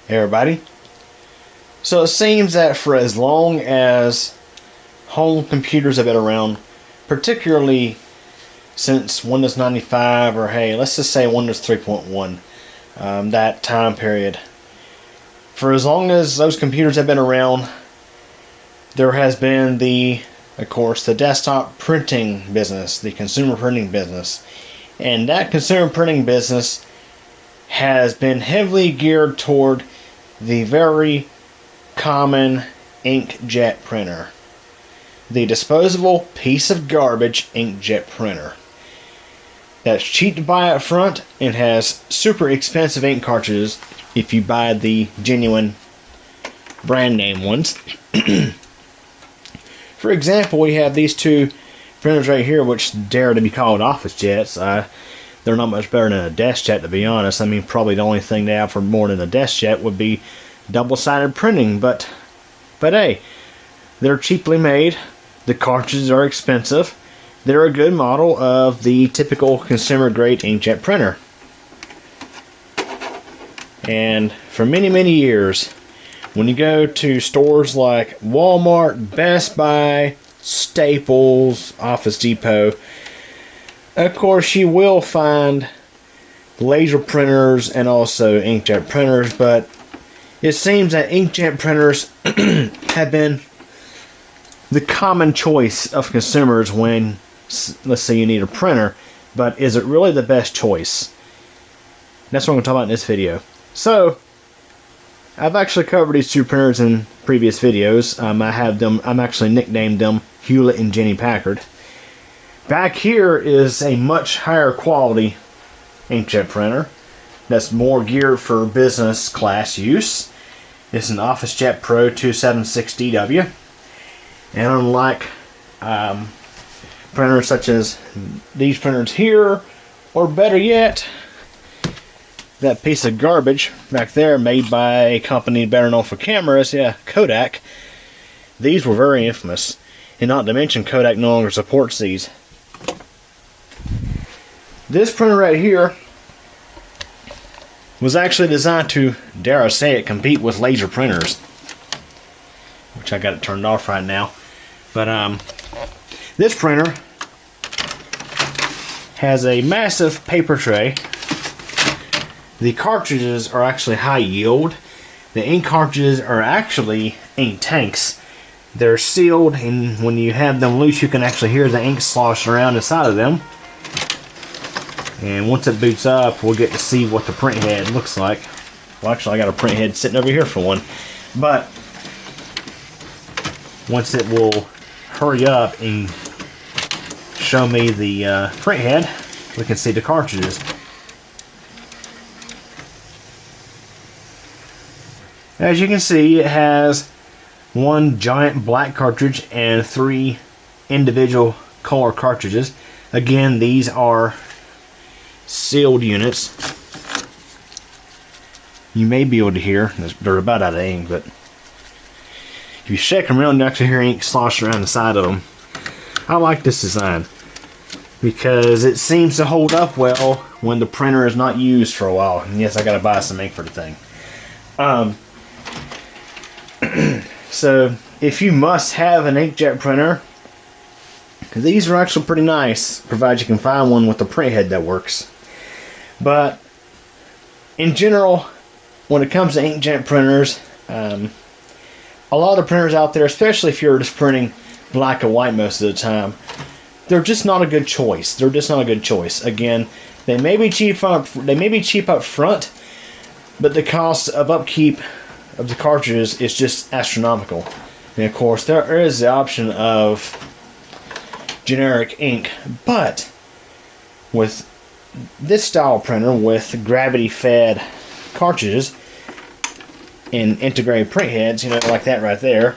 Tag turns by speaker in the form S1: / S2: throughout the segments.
S1: Everybody. So it seems that for as long as home computers have been around, particularly since Windows 95, or hey, let's just say Windows 3.1, that time period, for as long as those computers have been around, there has been of course, the desktop printing business, the consumer printing business. And that consumer printing business has been heavily geared toward the very common inkjet printer. The disposable piece of garbage inkjet printer. That's cheap to buy up front and has super expensive ink cartridges if you buy the genuine brand name ones. For example, we have these two printers right here, which dare to be called office jets. They're not much better than a desk jet, to be honest. I mean, probably the only thing they have for more than a desk jet would be double-sided printing, but hey, they're cheaply made. The cartridges are expensive. They're a good model of the typical consumer-grade inkjet printer. And for many, many years, when you go to stores like Walmart, Best Buy, Staples, Office Depot, of course you will find laser printers and also inkjet printers, but it seems that inkjet printers have been the common choice of consumers when, let's say, you need a printer, but is it really the best choice? That's what I'm going to talk about in this video. So, I've actually covered these two printers in previous videos. I'm actually nicknamed them Hewlett and Jenny Packard. Back here is a much higher quality inkjet printer that's more geared for business class use. It's an OfficeJet Pro 276DW. And unlike printers such as these printers here, or better yet, that piece of garbage back there made by a company better known for cameras, Kodak. These were very infamous. And not to mention, Kodak no longer supports these. This printer right here was actually designed to, dare I say it, compete with laser printers. Which I got it turned off right now. But this printer has a massive paper tray. The cartridges are actually high yield. The ink cartridges are actually ink tanks. They're sealed, and when you have them loose, you can actually hear the ink sloshing around inside of them. And once it boots up, we'll get to see what the print head looks like. Well, actually, I got a print head sitting over here for one. But once it will hurry up and show me the print head, we can see the cartridges. As you can see, it has one giant black cartridge and 3 individual color cartridges. Again, these are sealed units. You may be able to hear, they're about out of ink, but if you shake them around, you actually hear ink slosh around the side of them. I like this design because it seems to hold up well when the printer is not used for a while. And yes, I gotta buy some ink for the thing. So if you must have an inkjet printer, these are actually pretty nice, provided you can find one with a print head that works. But in general, when it comes to inkjet printers, a lot of printers out there, especially if you're just printing black and white most of the time, they're just not a good choice. They're just not a good choice. Again, they may be cheap up front, but the cost of upkeep of the cartridges is just astronomical. And of course, there is the option of generic ink, but with this style printer with gravity-fed cartridges and integrated print heads, like that right there,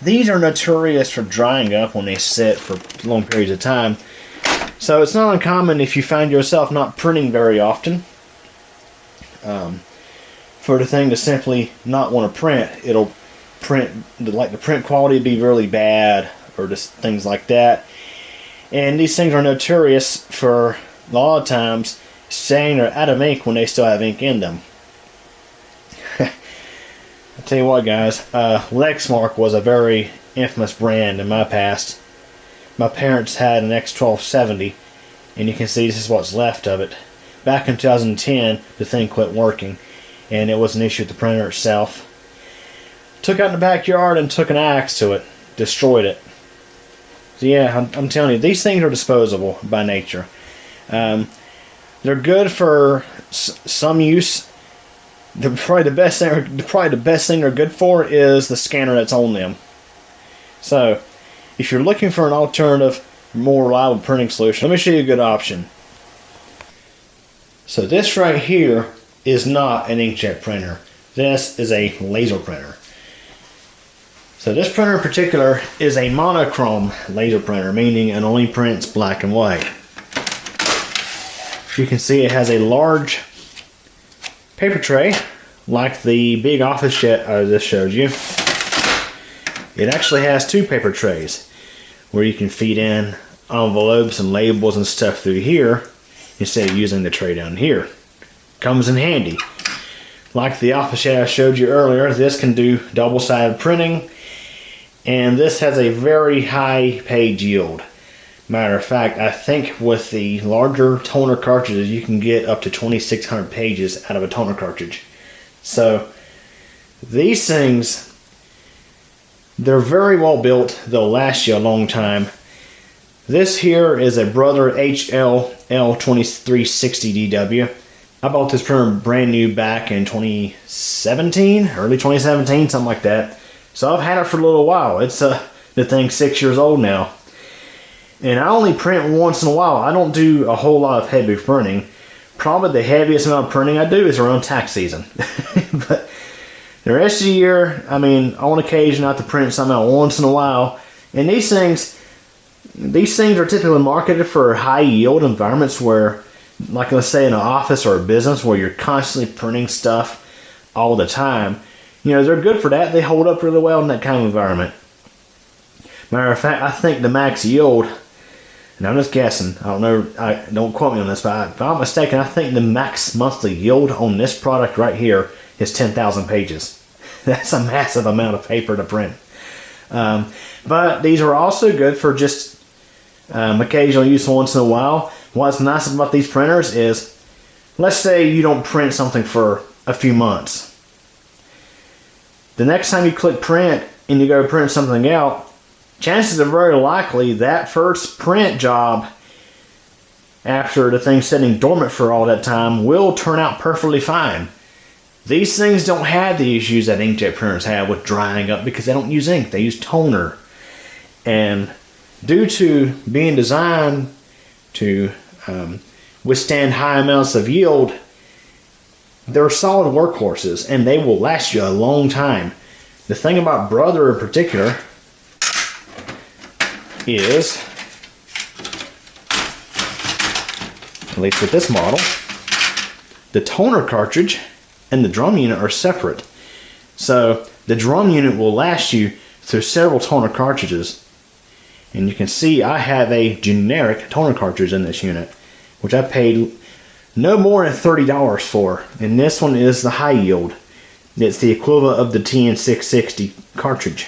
S1: these are notorious for drying up when they sit for long periods of time. So it's not uncommon if you find yourself not printing very often, for the thing to simply not want to print. It'll print, like the print quality be really bad, or just things like that. And these things are notorious for a lot of times saying they're out of ink when they still have ink in them. I'll tell you what, guys, Lexmark was a very infamous brand in my past. My parents had an X1270, and you can see this is what's left of it. Back in 2010, the thing quit working, and it was an issue with the printer itself. Took it out in the backyard and took an axe to it, destroyed it. So yeah, I'm telling you, these things are disposable by nature. They're good for some use. Probably the best thing they're good for is the scanner that's on them. So, if you're looking for an alternative, more reliable printing solution, let me show you a good option. So this right here is not an inkjet printer. This is a laser printer. So this printer in particular is a monochrome laser printer, meaning it only prints black and white. You can see it has a large paper tray, like the big office jet I just showed you. It actually has two paper trays where you can feed in envelopes and labels and stuff through here instead of using the tray down here. Comes in handy. Like the office jet I showed you earlier, this can do double-sided printing, and this has a very high page yield. Matter of fact, I think with the larger toner cartridges, you can get up to 2,600 pages out of a toner cartridge. So these things, they're very well built. They'll last you a long time. This here is a Brother HL-L2360DW. I bought this printer brand new back in 2017, early 2017, something like that. So I've had it for a little while. It's the thing's 6 years old now. And I only print once in a while. I don't do a whole lot of heavy printing. Probably the heaviest amount of printing I do is around tax season. But the rest of the year, I mean, on occasion I have to print something out once in a while. And these things are typically marketed for high yield environments where, like let's say in an office or a business where you're constantly printing stuff all the time. You know, they're good for that. They hold up really well in that kind of environment. Matter of fact, I think the max yield, and I'm just guessing, I don't know, don't quote me on this, but if I'm not mistaken, I think the max monthly yield on this product right here is 10,000 pages. That's a massive amount of paper to print. But these are also good for just occasional use once in a while. What's nice about these printers is, let's say you don't print something for a few months. The next time you click print and you go print something out, chances are very likely that first print job after the thing's sitting dormant for all that time will turn out perfectly fine. These things don't have the issues that inkjet printers have with drying up because they don't use ink, they use toner. And due to being designed to withstand high amounts of yield, they're solid workhorses and they will last you a long time. The thing about Brother in particular is, at least with this model, the toner cartridge and the drum unit are separate. So the drum unit will last you through several toner cartridges. And you can see I have a generic toner cartridge in this unit, which I paid no more than $30 for. And this one is the high yield. It's the equivalent of the TN660 cartridge.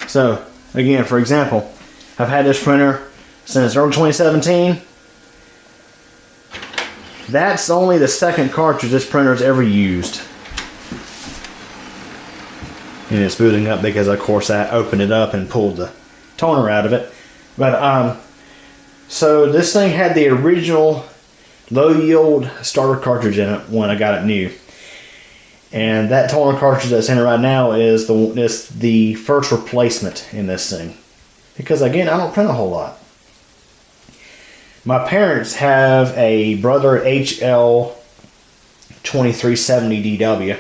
S1: So, again, for example, I've had this printer since early 2017. That's only the second cartridge this printer's ever used. And it's booting up because, of course, I opened it up and pulled the toner out of it. But, so this thing had the original low-yield starter cartridge in it when I got it new. And that toner cartridge that's in it right now is the first replacement in this thing. Because again, I don't print a whole lot. My parents have a Brother HL-2370DW.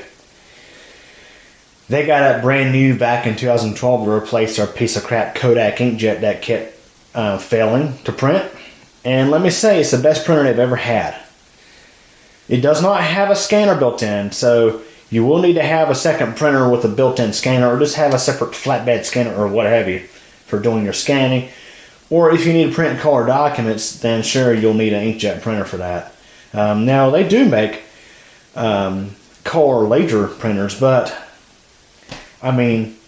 S1: They got it brand new back in 2012 to replace our piece of crap Kodak inkjet that kept failing to print. And let me say, it's the best printer they've ever had. It does not have a scanner built in, so you will need to have a second printer with a built-in scanner, or just have a separate flatbed scanner or what have you for doing your scanning. Or if you need to print color documents, then sure, you'll need an inkjet printer for that. Now, they do make color laser printers, but I mean,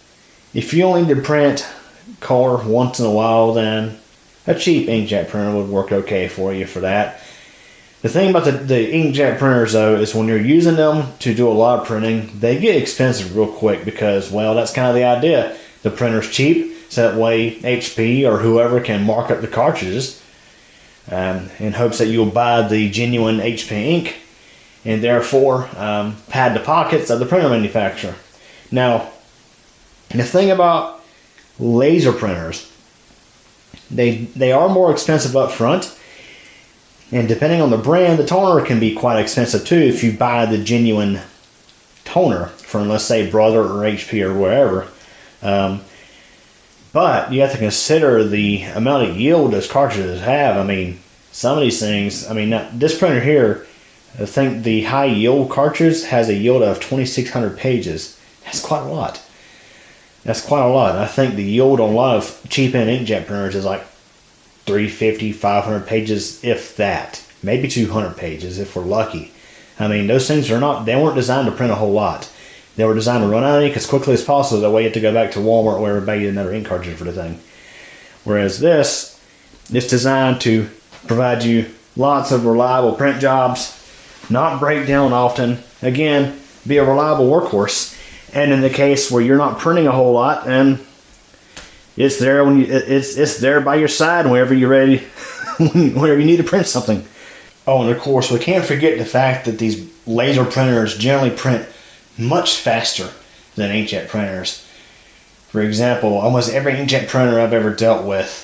S1: if you only need to print color once in a while, then a cheap inkjet printer would work okay for you for that. The thing about the inkjet printers, though, is when you're using them to do a lot of printing, they get expensive real quick because, well, that's kind of the idea. The printer's cheap, so that way HP or whoever can mark up the cartridges in hopes that you'll buy the genuine HP ink and therefore pad the pockets of the printer manufacturer. Now, the thing about laser printers, they are more expensive up front. And depending on the brand, the toner can be quite expensive too if you buy the genuine toner from, let's say, Brother or HP or wherever. But you have to consider the amount of yield those cartridges have. I mean, some of these things, I mean, this printer here, I think the high yield cartridge has a yield of 2,600 pages. That's quite a lot. That's quite a lot. I think the yield on a lot of cheap-end inkjet printers is like 350, 500 pages, if that. Maybe 200 pages if we're lucky. I mean, those things they weren't designed to print a whole lot. They were designed to run out of ink as quickly as possible. That way you have to go back to Walmart or wherever to buy another ink cartridge for the thing. Whereas this, it's designed to provide you lots of reliable print jobs, not break down often. Again, be a reliable workhorse. And in the case where you're not printing a whole lot, and it's there when it's there by your side whenever you're ready, whenever you need to print something. Oh, and of course, we can't forget the fact that these laser printers generally print much faster than inkjet printers. For example, almost every inkjet printer I've ever dealt with,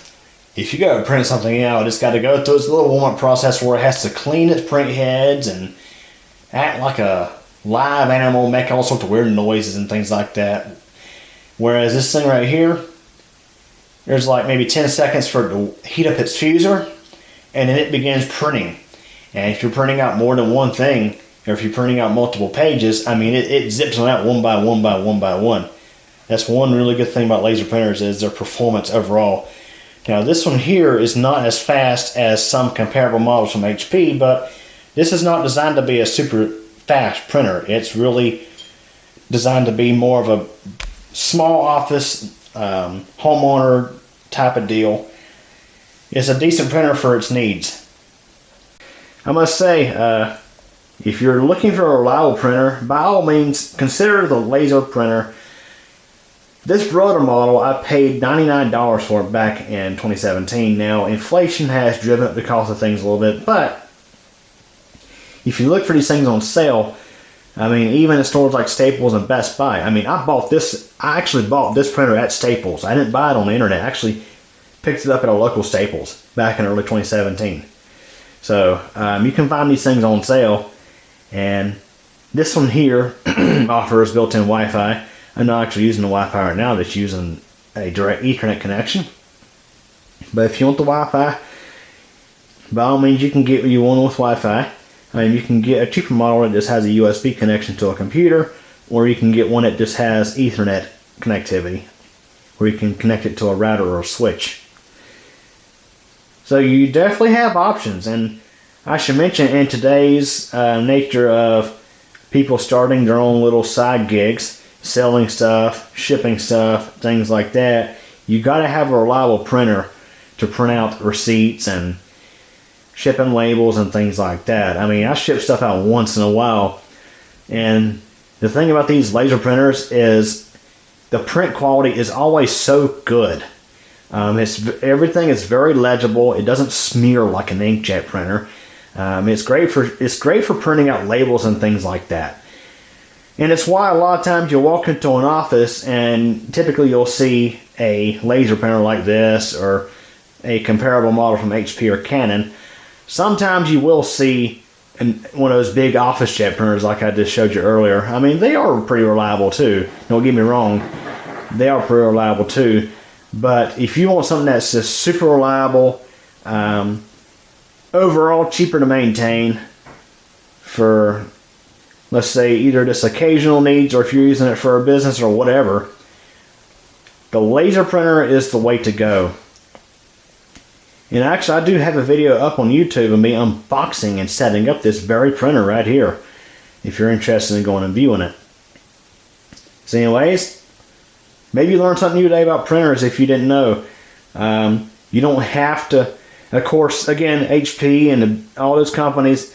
S1: if you go to print something out, it's got to go through its little warm-up process where it has to clean its print heads and act like a live animal, make all sorts of weird noises and things like that. Whereas this thing right here, there's like maybe 10 seconds for it to heat up its fuser, and then it begins printing. And if you're printing out more than one thing, or if you're printing out multiple pages, I mean, it zips them out one by one by one by one. That's one really good thing about laser printers is their performance overall. Now, this one here is not as fast as some comparable models from HP, but this is not designed to be a super fast printer. It's really designed to be more of a small office homeowner type of deal. It's a decent printer for its needs. I must say, if you're looking for a reliable printer, by all means consider the laser printer. This Brother model, I paid $99 for it back in 2017. Now, inflation has driven up the cost of things a little bit, but if you look for these things on sale, I mean, even at stores like Staples and Best Buy, I mean, I actually bought this printer at Staples. I didn't buy it on the internet. I actually picked it up at a local Staples back in early 2017. So, you can find these things on sale, and this one here offers built-in Wi-Fi. I'm not actually using the Wi-Fi right now, just using a direct Ethernet connection. But if you want the Wi-Fi, by all means, you can get you one with Wi-Fi. I mean, you can get a cheaper model that just has a USB connection to a computer, or you can get one that just has Ethernet connectivity, where you can connect it to a router or a switch. So you definitely have options, and I should mention in today's nature of people starting their own little side gigs, selling stuff, shipping stuff, things like that, you got to have a reliable printer to print out receipts and shipping labels and things like that. I mean, I ship stuff out once in a while, and the thing about these laser printers is the print quality is always so good. Everything is very legible. It doesn't smear like an inkjet printer. It's great for printing out labels and things like that. And it's why a lot of times you'll walk into an office and typically you'll see a laser printer like this or a comparable model from HP or Canon. Sometimes you will see one of those big office jet printers like I just showed you earlier. I mean, they are pretty reliable too. Don't get me wrong. They are pretty reliable too. But if you want something that's just super reliable, overall cheaper to maintain for, let's say, either just occasional needs or if you're using it for a business or whatever, the laser printer is the way to go. And actually, I do have a video up on YouTube of me unboxing and setting up this very printer right here, if you're interested in going and viewing it. So anyways, maybe you learned something new today about printers if you didn't know. You don't have to, of course, again, HP and all those companies,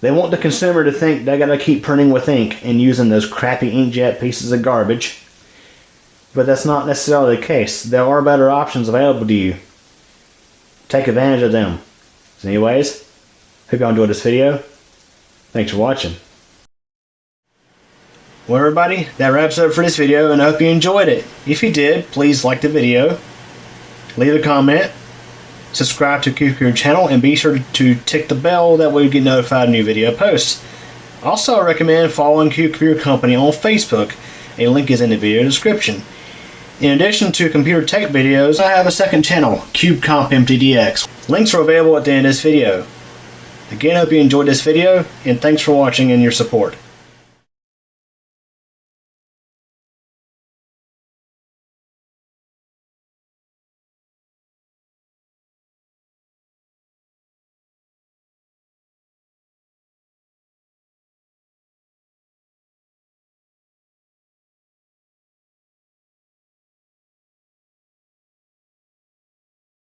S1: they want the consumer to think they gotta keep printing with ink and using those crappy inkjet pieces of garbage. But that's not necessarily the case. There are better options available to you. Take advantage of them. So anyways, hope y'all enjoyed this video. Thanks for watching. Well everybody, that wraps it up for this video, and I hope you enjoyed it. If you did, please like the video, leave a comment, subscribe to Cube Computer channel, and be sure to tick the bell, that way you get notified of new video posts. Also, I recommend following Cube Computer Company on Facebook. A link is in the video description. In addition to computer tech videos, I have a second channel, CubeComp MTDX. Links are available at the end of this video. Again, I hope you enjoyed this video, and thanks for watching and your support.